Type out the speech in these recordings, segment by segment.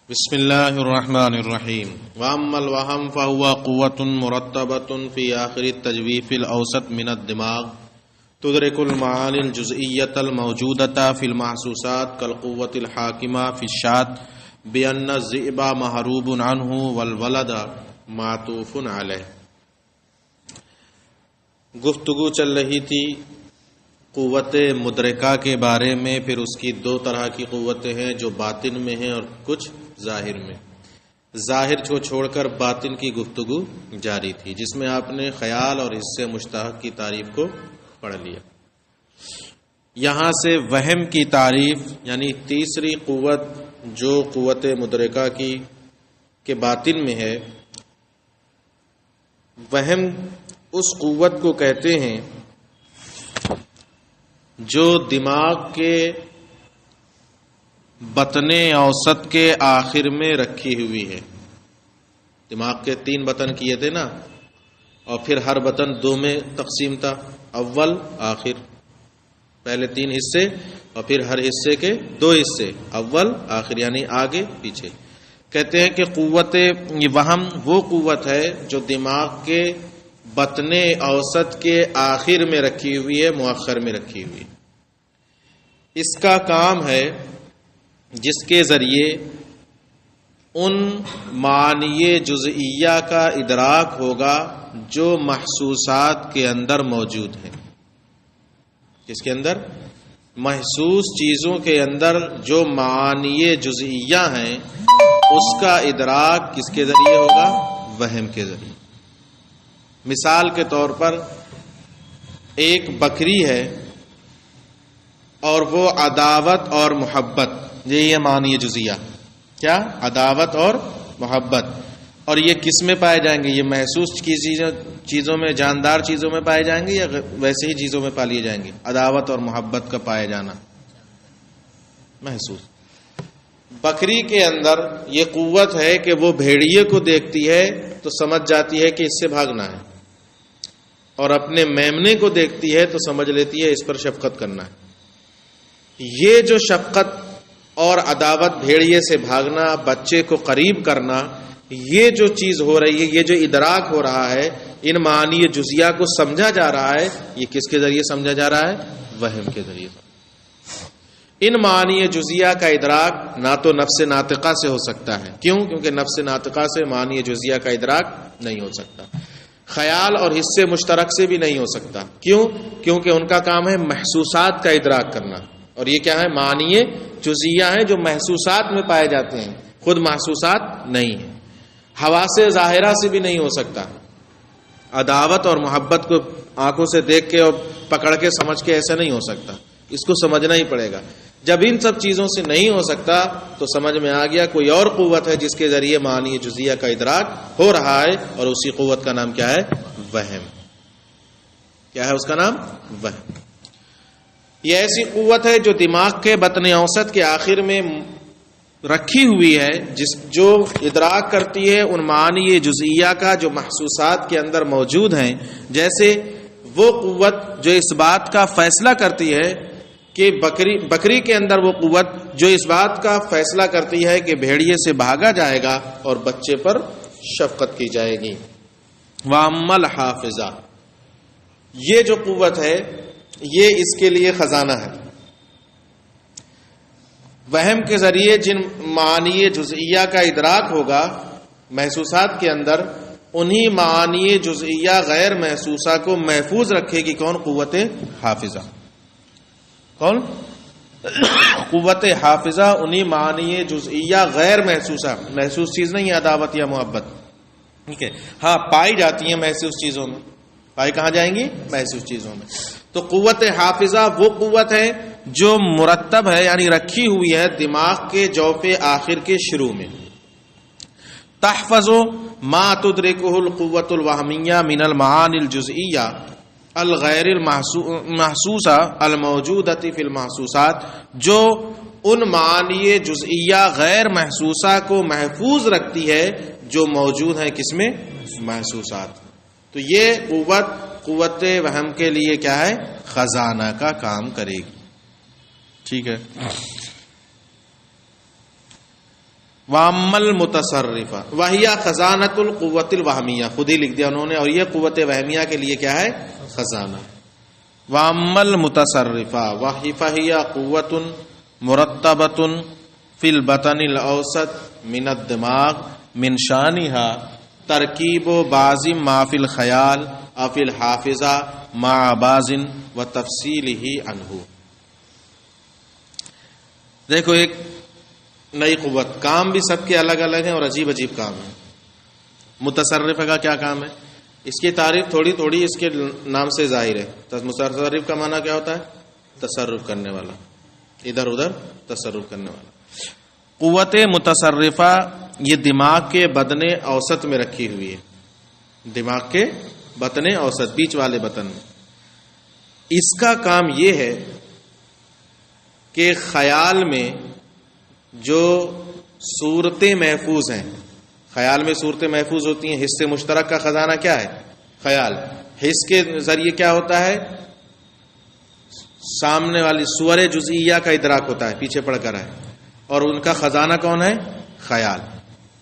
بسم اللہ الرحمن الرحیم واما الوهم فهو قوة مرتبة في آخر التجويف الأوسط من الدماغ تدرك المعاني الجزئية الموجودة في المحسوسات كالقوة الحاكمة في الشاة بأن الذئب مهروب عنه والولد معطوف عليه۔ گفتگو چل رہی تھی قوت مدرکہ کے بارے میں، پھر اس کی دو طرح کی قوتیں ہیں جو باطن میں ہیں اور کچھ ظاہر میں۔ ظاہر کو چھوڑ کر باطن کی گفتگو جاری تھی، جس میں آپ نے خیال اور حصے مشترک کی تعریف کو پڑھ لیا۔ یہاں سے وہم کی تعریف، یعنی تیسری قوت جو قوت مدرکہ کی کے باطن میں ہے، وہم اس قوت کو کہتے ہیں جو دماغ کے بطن اوسط کے آخر میں رکھی ہوئی ہے۔ دماغ کے 3 بطن کیے تھے نا، اور پھر ہر بطن 2 میں تقسیم تھا، اول آخر، پہلے 3 حصے اور پھر ہر حصے کے 2 حصے، اول آخر، یعنی آگے پیچھے۔ کہتے ہیں کہ قوت وہم وہ قوت ہے جو دماغ کے بطن اوسط کے آخر میں رکھی ہوئی ہے، مؤخر میں رکھی ہوئی۔ اس کا کام ہے جس کے ذریعے ان معانی جزئیہ کا ادراک ہوگا جو محسوسات کے اندر موجود ہیں۔ کس کے اندر؟ محسوس چیزوں کے اندر جو معانی جزئیہ ہیں، اس کا ادراک کس کے ذریعے ہوگا؟ وہم کے ذریعے۔ مثال کے طور پر ایک بکری ہے اور وہ عداوت اور محبت، یہ معنی جزیہ کیا؟ عداوت اور محبت۔ اور یہ کس میں پائے جائیں گے؟ یہ محسوس چیزوں میں، جاندار چیزوں میں پائے جائیں گے یا ویسے ہی چیزوں میں پا لیے جائیں گے؟ عداوت اور محبت کا پائے جانا محسوس۔ بکری کے اندر یہ قوت ہے کہ وہ بھیڑیے کو دیکھتی ہے تو سمجھ جاتی ہے کہ اس سے بھاگنا ہے، اور اپنے میمنے کو دیکھتی ہے تو سمجھ لیتی ہے اس پر شفقت کرنا ہے۔ یہ جو شفقت اور عداوت، بھیڑیے سے بھاگنا، بچے کو قریب کرنا، یہ جو چیز ہو رہی ہے، یہ جو ادراک ہو رہا ہے، ان معانی جزیہ کو سمجھا جا رہا ہے، یہ کس کے ذریعے سمجھا جا رہا ہے؟ وہم کے ذریعے۔ ان معانی جزیہ کا ادراک نہ تو نفس ناطقہ سے ہو سکتا ہے، کیوں؟ کیونکہ نفس ناطقہ سے معانی جزیہ کا ادراک نہیں ہو سکتا۔ خیال اور حصے مشترک سے بھی نہیں ہو سکتا، کیوں؟ کیونکہ ان کا کام ہے محسوسات کا ادراک کرنا، اور یہ کیا ہے؟ معانی جزیہ ہیں جو محسوسات میں پائے جاتے ہیں، خود محسوسات نہیں ہیں۔ حواس ظاہرہ سے بھی نہیں ہو سکتا۔ عداوت اور محبت کو آنکھوں سے دیکھ کے اور پکڑ کے سمجھ کے ایسا نہیں ہو سکتا، اس کو سمجھنا ہی پڑے گا۔ جب ان سب چیزوں سے نہیں ہو سکتا تو سمجھ میں آ گیا کوئی اور قوت ہے جس کے ذریعے معانی جزیہ کا ادراک ہو رہا ہے، اور اسی قوت کا نام کیا ہے؟ وہم۔ کیا ہے اس کا نام؟ وہم۔ یہ ایسی قوت ہے جو دماغ کے بطن اوسط کے آخر میں رکھی ہوئی ہے، جو ادراک کرتی ہے ان معانی جزئیہ کا جو محسوسات کے اندر موجود ہیں۔ جیسے وہ قوت جو اس بات کا فیصلہ کرتی ہے کہ بکری کے اندر وہ قوت جو اس بات کا فیصلہ کرتی ہے کہ بھیڑیے سے بھاگا جائے گا اور بچے پر شفقت کی جائے گی۔ وَأَمَّا الْحَافِظَةُ، یہ جو قوت ہے یہ اس کے لیے خزانہ ہے۔ وہم کے ذریعے جن معانی جزئیہ کا ادراک ہوگا محسوسات کے اندر، انہی معانی جزئیہ غیر محسوسہ کو محفوظ رکھے گی کون؟ قوت حافظہ۔ کون؟ قوت حافظہ انہی معانی جزئیہ غیر محسوسہ، محسوس چیز نہیں ہے عداوت یا محبت، ٹھیک ہے؟ ہاں پائی جاتی ہیں محسوس چیزوں میں، پائی کہاں جائیں گی؟ محسوس چیزوں میں۔ تو قوت حافظہ وہ قوت ہے جو مرتب ہے، یعنی رکھی ہوئی ہے دماغ کے جوف آخر کے شروع میں۔ تحفظ ما تدرکہ القوت الوہمیہ من المعانی الجزئیہ الغیر المحسوسہ الموجودۃ فی المحسوسات، جو ان معانی جزئیہ غیر محسوسہ کو محفوظ رکھتی ہے جو موجود ہیں کس میں؟ محسوسات۔ تو یہ قوت وہم کے لیے کیا ہے؟ خزانہ کا کام کرے گی، ٹھیک ہے۔ وَأَمَّا الْمُتَصَرِّفَ وَهِيَ خَزَانَةُ الْقُوَّةِ الْوَهْمِيَّہ، خود ہی لکھ دیا انہوں نے، اور یہ قوت وہمیہ کے لیے کیا ہے؟ خزانہ. وَأَمَّا الْمُتَصَرِّفَ فَهِيَ قُوَّةٌ مُرَتَّبَةٌ فِي الْبَطَنِ الْأَوْسَطِ مِنَ الدِّمَاغِ مِنْ شَأْنِهَا تَرْكِيبُ بَعْضِ مَا فِي الْخَيَالِ أَوْ فِي الْحَافِظَةِ مَعَ بَعْضٍ وَتَفْصِيلِهِ عَنْهُ. دیکھو ایک نئی قوت، کام بھی سب کے الگ الگ ہیں اور عجیب عجیب کام ہیں. متصرف کا کیا کام ہے؟ اس کی تعریف تھوڑی تھوڑی اس کے نام سے ظاہر ہے. متصرف کا معنی کیا ہوتا ہے؟ تصرف کرنے والا، ادھر ادھر تصرف کرنے والا. قوت متصرفہ یہ دماغ کے بدن اوسط میں رکھی ہوئی ہے، دماغ کے بطن اوسط، بیچ والے بطن میں. اس کا کام یہ ہے کہ خیال میں جو صورتیں محفوظ ہیں، خیال میں صورتیں محفوظ ہوتی ہیں. حصے مشترک کا خزانہ کیا ہے؟ خیال. حس کے ذریعے کیا ہوتا ہے؟ سامنے والی صور جزئیہ کا ادراک ہوتا ہے، پیچھے پڑھ کر ہے. اور ان کا خزانہ کون ہے؟ خیال.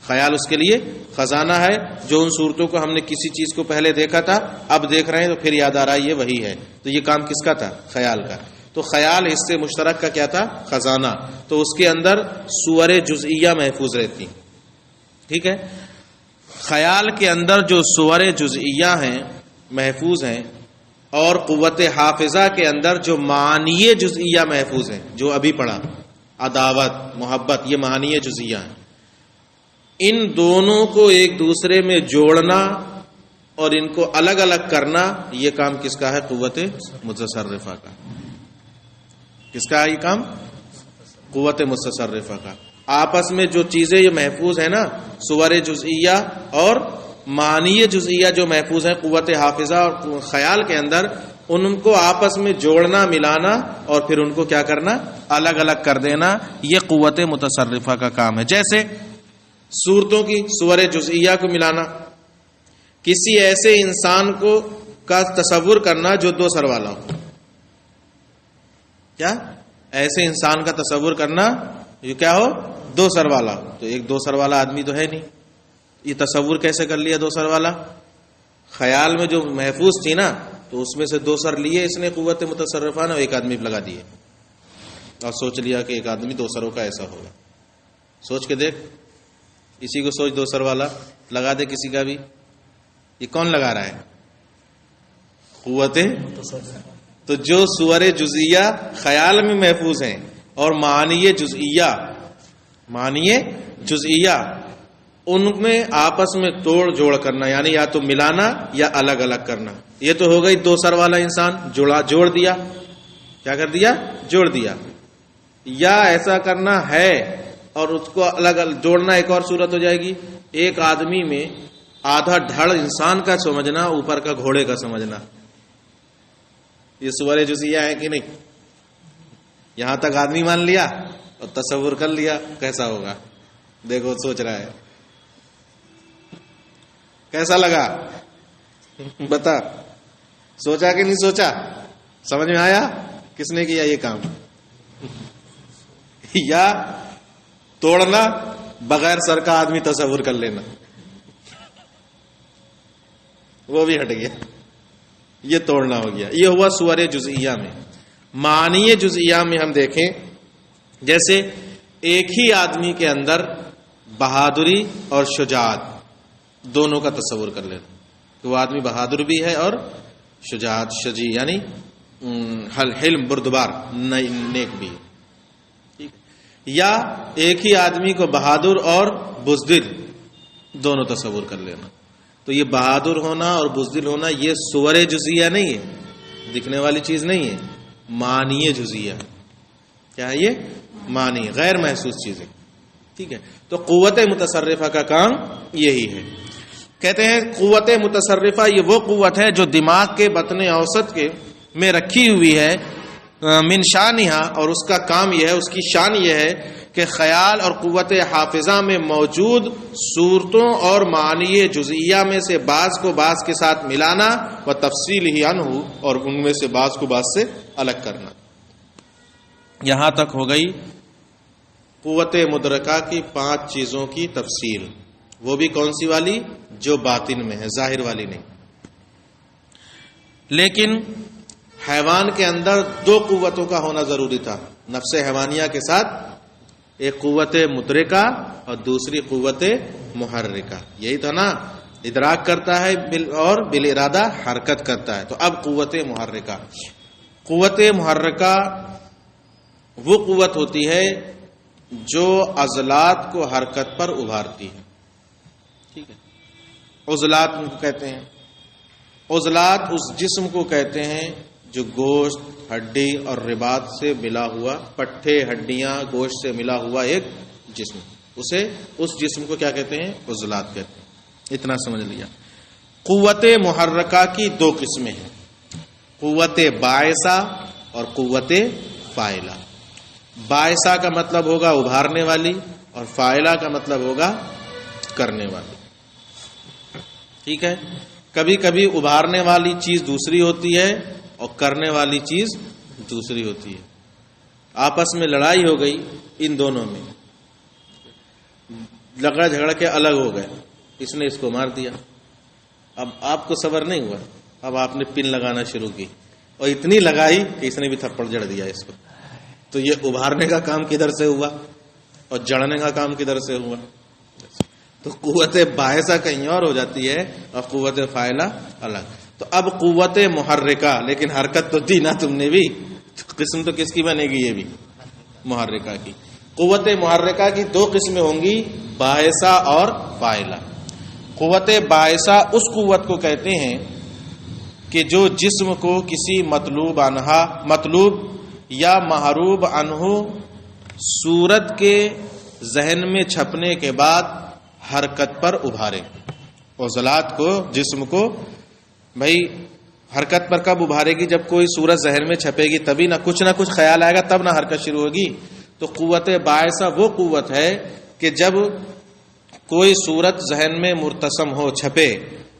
خیال اس کے لیے خزانہ ہے، جو ان صورتوں کو ہم نے کسی چیز کو پہلے دیکھا تھا، اب دیکھ رہے ہیں تو پھر یاد آ رہا ہے یہ وہی ہے. تو یہ کام کس کا تھا؟ خیال کا. تو خیال حصے مشترک کا کیا تھا؟ خزانہ. تو اس کے اندر صور جزئیہ محفوظ رہتی. ٹھیک ہے. خیال کے اندر جو صور جزئیہ ہیں محفوظ ہیں، اور قوت حافظہ کے اندر جو معانی جزئیہ محفوظ ہیں، جو ابھی پڑھا، عداوت، محبت، یہ معانی جزئیہ ہیں. ان دونوں کو ایک دوسرے میں جوڑنا اور ان کو الگ الگ کرنا، یہ کام کس کا ہے؟ قوت متصرفہ کا. کس کا ہے یہ کام؟ قوت متصرفہ کا. آپس میں جو چیزیں یہ محفوظ ہیں نا، صور جزئیہ اور معانی جزئیہ جو محفوظ ہیں قوت حافظہ اور خیال کے اندر، ان کو آپس میں جوڑنا، ملانا، اور پھر ان کو کیا کرنا؟ الگ الگ کر دینا. یہ قوت متصرفہ کا کام ہے. جیسے صورتوں کی صور جزئیہ کو ملانا، کسی ایسے انسان کو کا تصور کرنا جو دو سر والا ہو. کیا؟ ایسے انسان کا تصور کرنا یہ کیا ہو؟ دو سر والا ہو. تو ایک دو سر والا آدمی تو ہے نہیں. یہ تصور کیسے کر لیا دو سر والا؟ خیال میں جو محفوظ تھی نا، تو اس میں سے دو سر لیے اس نے قوت متصرفہ نے، ایک آدمی لگا دیے اور سوچ لیا کہ ایک آدمی دو سروں کا ایسا ہوگا. سوچ کے دیکھ، اسی کو سوچ دو سر والا لگا دے کسی کا بھی. یہ کون لگا رہا ہے؟ قوت. تو جو صور جزئیہ خیال میں محفوظ ہیں اور معانی جزئیہ ان میں آپس میں توڑ جوڑ کرنا، یعنی یا تو ملانا یا الگ الگ کرنا. یہ تو ہو گئی دو سر والا انسان، جوڑ دیا. کیا کر دیا؟ جوڑ دیا. یا ایسا کرنا ہے اور اس کو الگ الگ جوڑنا، ایک اور صورت ہو جائے گی. ایک آدمی میں آدھا دھڑ انسان کا سمجھنا، اوپر کا گھوڑے کا سمجھنا. یہ صور جزئیہ ہے کہ نہیں؟ یہاں تک آدمی مان لیا اور تصور کر لیا. کیسا ہوگا؟ دیکھو سوچ رہا ہے. کیسا لگا؟ بتا. سوچا کہ نہیں سوچا؟ سمجھ میں آیا کس نے کیا یہ کام؟ یا توڑنا، بغیر سر کا آدمی تصور کر لینا، وہ بھی ہٹ گیا. یہ توڑنا ہو گیا. یہ ہوا صور جزئیہ میں. معانی جزئیہ میں ہم دیکھیں، جیسے ایک ہی آدمی کے اندر بہادری اور شجاعت دونوں کا تصور کر لینا کہ وہ آدمی بہادر بھی ہے اور شجاعت، شجیع یعنی حلم، بردبار، نیک بھی. یا ایک ہی آدمی کو بہادر اور بزدل دونوں تصور کر لینا. تو یہ بہادر ہونا اور بزدل ہونا یہ صور جزئیہ نہیں ہے، دکھنے والی چیز نہیں ہے، معنی جزئیہ. کیا ہے یہ؟ معنی، غیر محسوس چیزیں. ٹھیک ہے. تو قوت متصرفہ کا کام یہی ہے. کہتے ہیں قوت متصرفہ یہ وہ قوت ہے جو دماغ کے بطن اوسط کے میں رکھی ہوئی ہے، من شانہا، اور اس کا کام یہ ہے، اس کی شان یہ ہے کہ خیال اور قوت حافظہ میں موجود صورتوں اور معانی جزئیہ میں سے بعض کو بعض کے ساتھ ملانا، و تفصیل ہی عنہ، اور ان میں سے بعض کو بعض سے الگ کرنا. یہاں تک ہو گئی قوت مدرکہ کی 5 چیزوں کی تفصیل، وہ بھی کون سی والی؟ جو باطن میں ہے، ظاہر والی نہیں۔ لیکن حیوان کے اندر 2 قوتوں کا ہونا ضروری تھا، نفس حیوانیہ کے ساتھ ایک قوت مدرکہ اور دوسری قوت محرکہ، یہی تھا نا، ادراک کرتا ہے اور بالارادہ حرکت کرتا ہے۔ تو اب قوت محرکہ، قوت محرکہ وہ قوت ہوتی ہے جو عضلات کو حرکت پر ابھارتی ہے، ٹھیک ہے۔ عضلات ان کو کہتے ہیں، عضلات اس جسم کو کہتے ہیں جو گوشت، ہڈی اور رباط سے ملا ہوا، پٹھے، ہڈیاں، گوشت سے ملا ہوا ایک جسم، اس جسم کو کیا کہتے ہیں؟ عضلات کہتے ہیں۔ اتنا سمجھ لیا۔ قوت محرکہ کی 2 قسمیں ہیں، قوت باعثہ اور قوت فاعلہ۔ باعثہ کا مطلب ہوگا ابھارنے والی، اور فاعلہ کا مطلب ہوگا کرنے والی، ٹھیک ہے۔ کبھی کبھی ابھارنے والی چیز دوسری ہوتی ہے اور کرنے والی چیز دوسری ہوتی ہے۔ آپس میں لڑائی ہو گئی، ان دونوں میں جھگڑا جھگڑ کے الگ ہو گئے، اس نے اس کو مار دیا، اب آپ کو صبر نہیں ہوا، اب آپ نے پن لگانا شروع کی اور اتنی لگائی کہ اس نے بھی تھپڑ جڑ دیا اس کو۔ تو یہ ابھارنے کا کام کدھر سے ہوا اور جڑنے کا کام کدھر سے ہوا؟ تو قوت باعثہ کہیں اور ہو جاتی ہے اور قوت فاعلہ الگ۔ تو اب قوت محرکہ، لیکن حرکت تو دی نا تم نے بھی، قسم تو کس کی بنے گی؟ یہ بھی محرکہ کی۔ قوت محرکہ کی 2 قسمیں ہوں گی، باعثہ اور فاعلہ۔ قوت باعثہ اس قوت کو کہتے ہیں کہ جو جسم کو کسی مطلوب یا محروب عنہ صورت کے ذہن میں چھپنے کے بعد حرکت پر ابھارے۔ عضلات کو، جسم کو بھائی حرکت پر کب ابھارے گی؟ جب کوئی صورت ذہن میں چھپے گی، تبھی نہ کچھ خیال آئے گا، تب نہ حرکت شروع ہوگی۔ تو قوت باعثہ وہ قوت ہے کہ جب کوئی صورت ذہن میں مرتسم ہو، چھپے،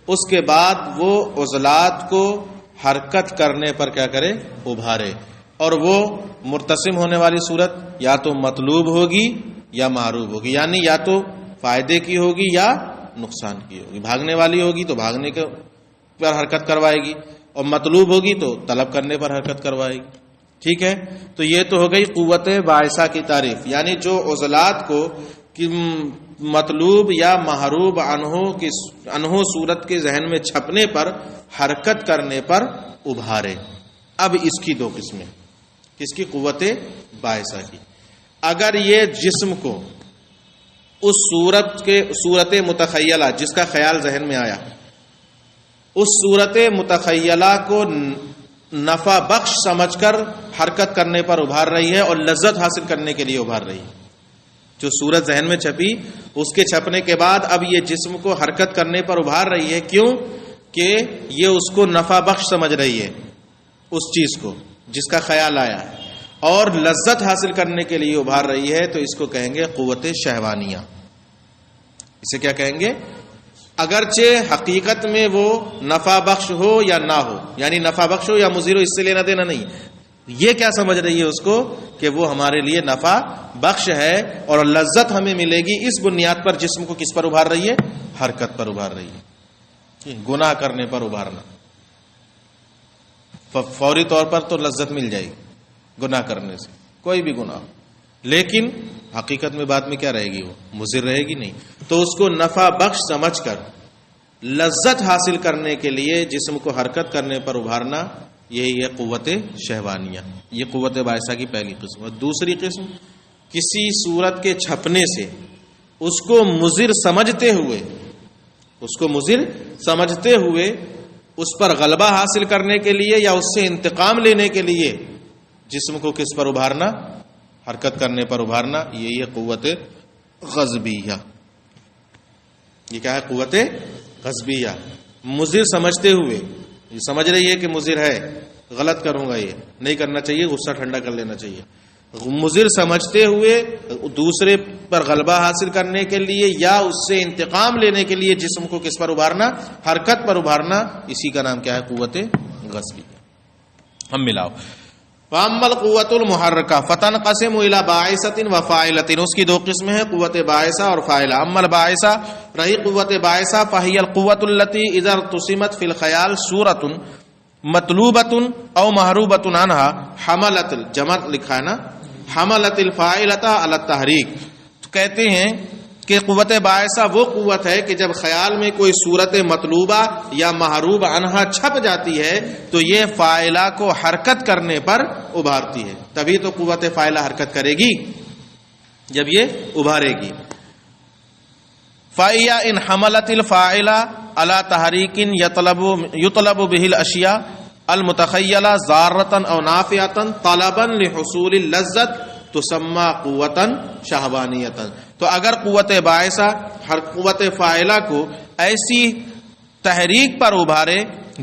اس کے بعد وہ عضلات کو حرکت کرنے پر کیا کرے؟ ابھارے۔ اور وہ مرتسم ہونے والی صورت یا تو مطلوب ہوگی یا محروب ہوگی، یعنی یا تو فائدے کی ہوگی یا نقصان کی ہوگی۔ بھاگنے والی ہوگی تو بھاگنے کے پر حرکت کروائے گی، اور مطلوب ہوگی تو طلب کرنے پر حرکت کروائے گی، ٹھیک ہے۔ تو یہ تو ہو گئی قوت باعثہ کی تعریف، یعنی جو عضلات کو مطلوب یا محروب عنہ صورت کے ذہن میں چھپنے پر حرکت کرنے پر ابھارے۔ اب اس کی 2 قسمیں، کس کی؟ قوت باعثہ کی۔ اگر یہ جسم کو اس صورت متخیلہ، جس کا خیال ذہن میں آیا، اس صورت متخیلہ کو نفع بخش سمجھ کر حرکت کرنے پر ابھار رہی ہے اور لذت حاصل کرنے کے لیے ابھار رہی ہے۔ جو صورت ذہن میں چھپی، اس کے چھپنے کے بعد اب یہ جسم کو حرکت کرنے پر ابھار رہی ہے، کیوں کہ یہ اس کو نفع بخش سمجھ رہی ہے، اس چیز کو جس کا خیال آیا ہے، اور لذت حاصل کرنے کے لیے ابھار رہی ہے، تو اس کو کہیں گے قوت شہوانیہ۔ اسے کیا کہیں گے؟ اگرچہ حقیقت میں وہ نفع بخش ہو یا نہ ہو، یعنی نفع بخش ہو یا مضر ہو، اس سے لینا دینا نہیں، یہ کیا سمجھ رہی ہے اس کو کہ وہ ہمارے لیے نفع بخش ہے اور لذت ہمیں ملے گی۔ اس بنیاد پر جسم کو کس پر ابھار رہی ہے؟ حرکت پر ابھار رہی ہے۔ گناہ کرنے پر ابھارنا، فوری طور پر تو لذت مل جائے گی گناہ کرنے سے، کوئی بھی گناہ، لیکن حقیقت میں بعد میں کیا رہے گی؟ وہ مضر رہے گی نہیں۔ تو اس کو نفع بخش سمجھ کر لذت حاصل کرنے کے لیے جسم کو حرکت کرنے پر ابھارنا، یہی ہے قوت شہوانیہ۔ یہ قوت باعثہ کی پہلی قسم۔ اور دوسری قسم، کسی صورت کے چھپنے سے اس کو مضر سمجھتے ہوئے اس پر غلبہ حاصل کرنے کے لیے یا اس سے انتقام لینے کے لیے جسم کو کس پر ابھارنا؟ حرکت کرنے پر ابھارنا، یہی ہے قوت غضبیہ۔ یہ کیا ہے؟ قوت غضبیہ۔ مضر سمجھتے ہوئے، یہ سمجھ رہی ہے کہ مضر ہے، غلط کروں گا، یہ نہیں کرنا چاہیے، غصہ ٹھنڈا کر لینا چاہیے۔ مضر سمجھتے ہوئے دوسرے پر غلبہ حاصل کرنے کے لیے یا اس سے انتقام لینے کے لیے جسم کو کس پر ابھارنا؟ حرکت پر ابھارنا، اسی کا نام کیا ہے؟ قوت غضبیہ۔ ہم ملاؤ، فَأَمَّا الْقُوَّةُ الْمُحَرِّكَةُ فَتَنْقَسِمُ إِلَى بَاعِثَةٍ وَفَاعِلَةٍ، اس کی دو قسمیں ہیں، قوت باعثہ اور فاعلہ. اما الباعثہ، رہی قوت باعثہ، فَهِيَ الْقُوَّةُ الَّتِي إِذَا ارْتُسِمَتْ فِي الْخَيَالِ صُورَةٌ مَطْلُوبَةٌ أَوْ مَحْرُوبَةٌ عَنْهَا حَمَلَتْ الجمع لکھا ہے نا، حَمَلَتِ الْفَاعِلَةَ عَلَى التَّحْرِيكِ. تو کہتے ہیں کہ قوت باعثہ وہ قوت ہے کہ جب خیال میں کوئی صورت مطلوبہ یا محروب عنہا چھپ جاتی ہے تو یہ فاعلہ کو حرکت کرنے پر ابھارتی ہے. تبھی تو قوت فاعلہ حرکت کرے گی جب یہ ابھارے گی. فَإِيَا إِنْ حَمَلَتِ الْفَاعِلَ عَلَى تَحْرِيكٍ يُطْلَبُ بِهِ الْأَشْيَاءُ الْمُتَخَيَّلَةُ ضَارَّةً أَوْ نَافِعَةً طَلَبًا لِحُصُولِ اللَّذَّةِ تُسَمَّى قُوَّةً شَهْوَانِيَّةً. تو اگر قوت باعثہ ہر قوت فاعلہ کو ایسی تحریک پر ابھارے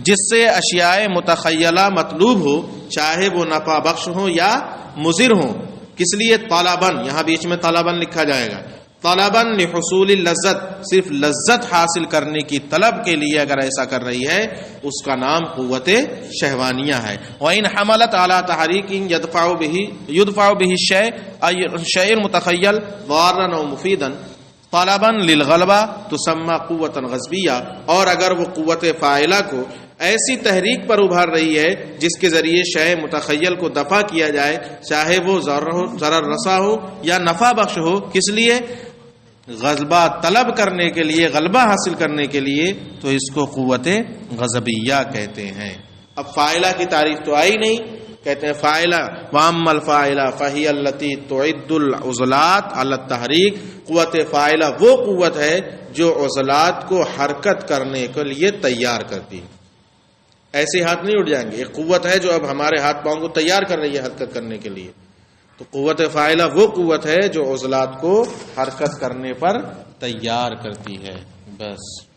جس سے اشیاء متخیلہ مطلوب ہو، چاہے وہ نفع بخش ہو یا مضر ہو، کس لیے؟ طالباً، یہاں بیچ میں طالباً لکھا جائے گا، طالباً لحصول اللذت، صرف لذت حاصل کرنے کی طلب کے لیے اگر ایسا کر رہی ہے اس کا نام قوت شہوانیہ ہے. وَإِنْ حَمَلَتْ عَلَى تَحْرِيكٍ يُدْفَعُ بِهِ الشَّيْءُ الْمُتَخَيَّلُ ضَارًّا أَوْ مُفِيدًا طَلَبًا لِلْغَلَبَةِ تُسَمَّى قُوَّةً غَصْبِيَّةً. اور اگر وہ قوت فاعلہ کو ایسی تحریک پر ابھار رہی ہے جس کے ذریعے شے متخیل کو دفع کیا جائے، چاہے وہ ضرر رسا ہو یا نفع بخش ہو، کس لیے؟ غلبہ طلب کرنے کے لیے، غلبہ حاصل کرنے کے لیے، تو اس کو قوت غضبیہ کہتے ہیں. اب فاعلہ کی تعریف تو آئی نہیں، کہتے ہیں فاعلہ وَأَمَّا الْفَاعِلَةُ فَهِيَ الَّتِي تُعِدُّ الْعُضْلَاتَ عَلَى التَّحْرِيكِ. قوت فاعلہ وہ قوت ہے جو عضلات کو حرکت کرنے کے لیے تیار کرتی ہے. ایسے ہاتھ نہیں اٹھ جائیں گے، ایک قوت ہے جو اب ہمارے ہاتھ پاؤں کو تیار کر رہی ہے حرکت کرنے کے لیے. تو قوت فاعلہ وہ قوت ہے جو عضلات کو حرکت کرنے پر تیار کرتی ہے. بس.